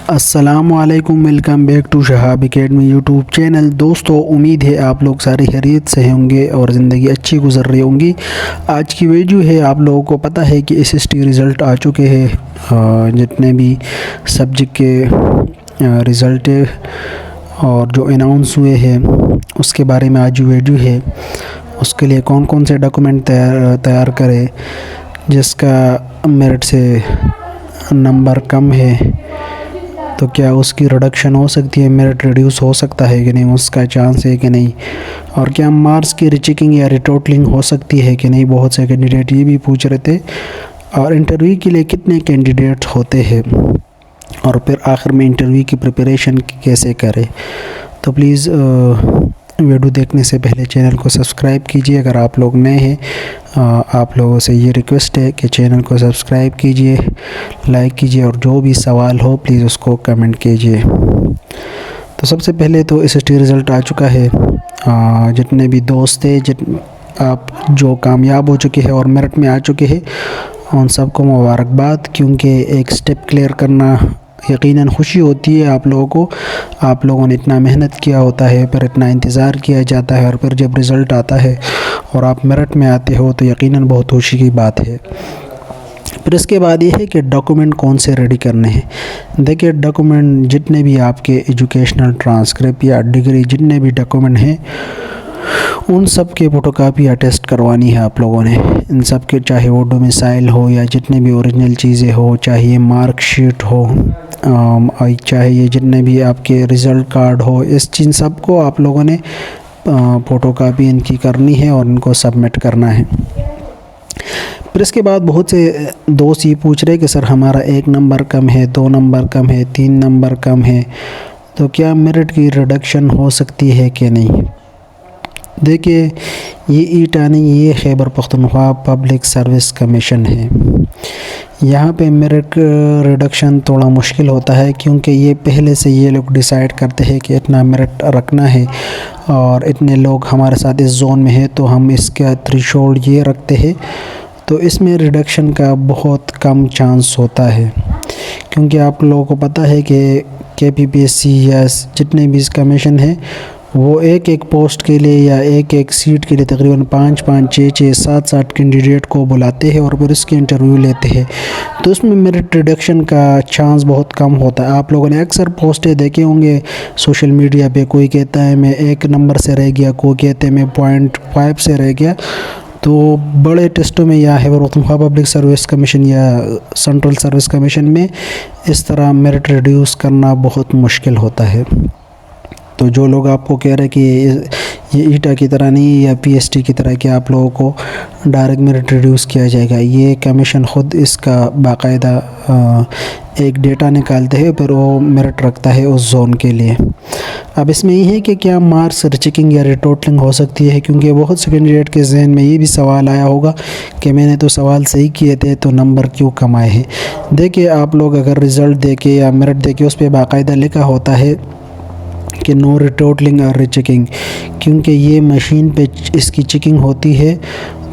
अस्सलामुअलैकुम, welcome back to Shahab academy YouTube channel. दोस्तों, उम्मीद है आप लोग सारे खैरियत से होंगे और ज़िंदगी अच्छी गुजर रही होंगी। आज की वीडियो है, आप लोगों को पता है कि एसएसटी रिज़ल्ट आ चुके हैं। जितने भी सब्जेक्ट के रिज़ल्ट है और जो अनाउंस हुए हैं उसके बारे में आज वीडियो है। उसके लिए कौन कौन से डॉक्यूमेंट तैयार करें, जिसका मेरिट से नंबर कम है तो क्या उसकी रिडक्शन हो सकती है, मेरिट रिड्यूस हो सकता है कि नहीं, उसका चांस है कि नहीं, और क्या मार्क्स की रिचेकिंग या रिटोटलिंग हो सकती है कि नहीं। बहुत से कैंडिडेट ये भी पूछ रहे थे। और इंटरव्यू के लिए कितने कैंडिडेट होते हैं, और फिर आखिर में इंटरव्यू की प्रिपरेशन कैसे करें। तो प्लीज़ वीडियो देखने से पहले चैनल को सब्सक्राइब कीजिए। अगर आप लोग नए हैं, आप लोगों से ये रिक्वेस्ट है कि चैनल को सब्सक्राइब कीजिए, लाइक कीजिए, और जो भी सवाल हो प्लीज़ उसको कमेंट कीजिए। तो सबसे पहले तो एसएसटी रिज़ल्ट आ चुका है। जितने भी दोस्त थे, आप जो कामयाब हो चुके हैं और मेरिट में आ चुके हैं, उन सबको मुबारकबाद, क्योंकि एक स्टेप क्लियर करना यकीनन खुशी होती है आप लोगों को। आप लोगों ने इतना मेहनत किया होता है, फिर इतना इंतज़ार किया जाता है, और फिर जब रिज़ल्ट आता है और आप मेरिट में आते हो तो यकीनन बहुत खुशी की बात है। फिर इसके बाद ये है कि डॉक्यूमेंट कौन से रेडी करने हैं। देखिए, डॉक्यूमेंट जितने भी आपके एजुकेशनल ट्रांसक्रिप्ट या डिग्री जितने भी डॉक्यूमेंट हैं, उन सब के फ़ोटोकॉपी अटेस्ट करवानी है आप लोगों ने। इन सब के, चाहे वो डोमिसाइल हो या जितने भी ओरिजिनल चीज़ें हो, चाहे ये मार्कशीट हो, चाहे ये जितने भी आपके रिज़ल्ट कार्ड हो, इस चीज़ सब को आप लोगों ने फ़ोटोकॉपी इनकी करनी है और इनको सबमिट करना है। फिर इसके बाद बहुत से दोस्त ये पूछ रहे कि सर हमारा 1 नंबर कम है, 2 नंबर कम है, 3 नंबर कम है, तो क्या मेरिट की रिडक्शन हो सकती है कि नहीं। देखिए, ये ईटा नहीं, ये Khyber Pakhtunkhwa public service commission है। यहाँ पे मेरिट रिडक्शन थोड़ा मुश्किल होता है, क्योंकि ये पहले से ये लोग डिसाइड करते हैं कि इतना मेरिट रखना है और इतने लोग हमारे साथ इस जोन में हैं, तो हम इसका थ्रेशोल्ड ये रखते हैं। तो इसमें रिडक्शन का बहुत कम चांस होता है, क्योंकि आप लोगों को पता है कि KPPSC या जितने भी इस कमीशन है, वो एक एक पोस्ट के लिए या एक एक सीट के लिए तकरीबन 5-5, 6-6, 7-7 कैंडिडेट को बुलाते हैं और फिर इसके इंटरव्यू लेते हैं। तो उसमें मेरिट रिडक्शन का चांस बहुत कम होता है। आप लोगों ने अक्सर पोस्टें देखे होंगे सोशल मीडिया पे, कोई कहता है मैं 1 नंबर से रह गया, कोई कहते हैं मैं 0.5 से रह गया। तो बड़े टेस्टों में या Khyber Pakhtunkhwa public service commission या सेंट्रल सर्विस कमीशन में इस तरह मेरिट रिड्यूस करना बहुत मुश्किल होता है। तो जो लोग आपको कह रहे हैं कि ये ईटा की तरह नहीं या PST की तरह कि आप लोगों को डायरेक्ट मेरिट रिड्यूस किया जाएगा, ये कमीशन ख़ुद इसका बाकायदा एक डेटा निकालते हैं, फिर वो मेरिट रखता है उस जोन के लिए। अब इसमें ये है कि क्या मार्क्स रिचेकिंग या रिटोटलिंग हो सकती है, क्योंकि बहुत से कैंडिडेट के जहन में ये भी सवाल आया होगा कि मैंने तो सवाल सही किए थे तो नंबर क्यों कम आए हैं। देखिए, आप लोग अगर रिज़ल्ट देके या मेरिट देके उस पर बाकायदा लिखा होता है कि नो रिटोटलिंग और रिचेकिंग, क्योंकि ये मशीन पे इसकी चेकिंग होती है,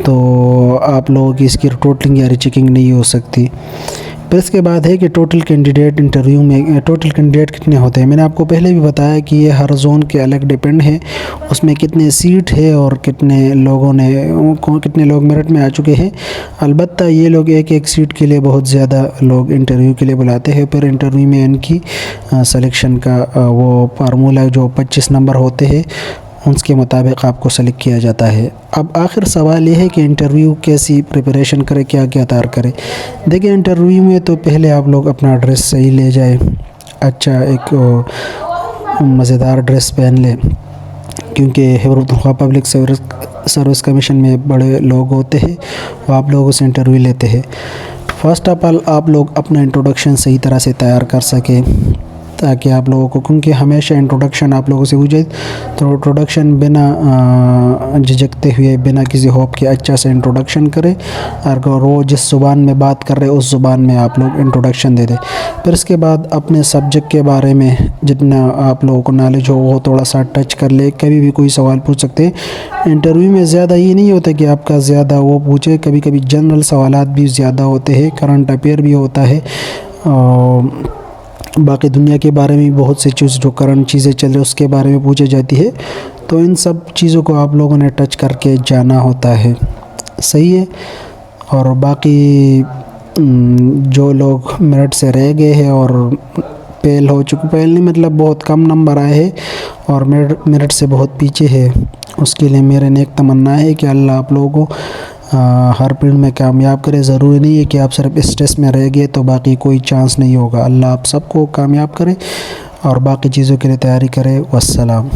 तो आप लोगों की इसकी रिटोटलिंग या रिचेकिंग नहीं हो सकती। फिर इसके बाद है कि टोटल कैंडिडेट इंटरव्यू में टोटल कैंडिडेट कितने होते हैं। मैंने आपको पहले भी बताया कि ये हर जोन के अलग डिपेंड है, उसमें कितने सीट है और कितने लोग मेरिट में आ चुके हैं। अलबत्ता ये लोग एक एक सीट के लिए बहुत ज़्यादा लोग इंटरव्यू के लिए बुलाते हैं। फिर इंटरव्यू में इनकी सिलेक्शन का वो फार्मूला जो 25 नंबर होते हैं, उसके मुताबिक आपको सेलेक्ट किया जाता है। अब आखिर सवाल ये है कि इंटरव्यू कैसी प्रिपरेशन करें, क्या क्या तैयार करें। देखिए, इंटरव्यू में तो पहले आप लोग अपना ड्रेस सही ले जाए, अच्छा एक मज़ेदार ड्रेस पहन लें, क्योंकि Khyber Pakhtunkhwa public service commission में बड़े लोग होते हैं, वो आप लोगों से इंटरव्यू लेते हैं। फ़र्स्ट ऑफ ऑल आप लोग अपना इंट्रोडक्शन सही तरह से तैयार कर सकें, ताकि आप लोगों को, क्योंकि हमेशा इंट्रोडक्शन आप लोगों से पूछे तो इंट्रोडक्शन बिना झिझकते हुए, बिना किसी होप के अच्छा से इंट्रोडक्शन करें, और वो जिस ज़ुबान में बात कर रहे हैं उस ज़ुबान में आप लोग इंट्रोडक्शन दे दें। फिर इसके बाद अपने सब्जेक्ट के बारे में जितना आप लोगों को नॉलेज हो वो थोड़ा सा टच कर ले, कभी भी कोई सवाल पूछ सकते हैं। इंटरव्यू में ज़्यादा ये नहीं होता कि आपका ज़्यादा वो पूछे, कभी कभी जनरल सवालात भी ज़्यादा होते हैं, करंट अफेयर भी होता है, बाकी दुनिया के बारे में बहुत सी चीज़ जो करंट चीज़ें चल रही उसके बारे में पूछी जाती है। तो इन सब चीज़ों को आप लोगों ने टच करके जाना होता है, सही है। और बाकी जो लोग मेरिट से रह गए हैं और फेल हो चुके, फेल नहीं मतलब बहुत कम नंबर आए हैं और मेरिट से बहुत पीछे है, उसके लिए मेरे नेक तमन्ना है कि अल्लाह आप लोगों को हर फील्ड में कामयाब करे। ज़रूरी नहीं है कि आप सिर्फ इस टेस्ट में रह गए तो बाकी कोई चांस नहीं होगा। अल्लाह आप सबको कामयाब करे और बाकी चीज़ों के लिए तैयारी करे। वस्सलाम।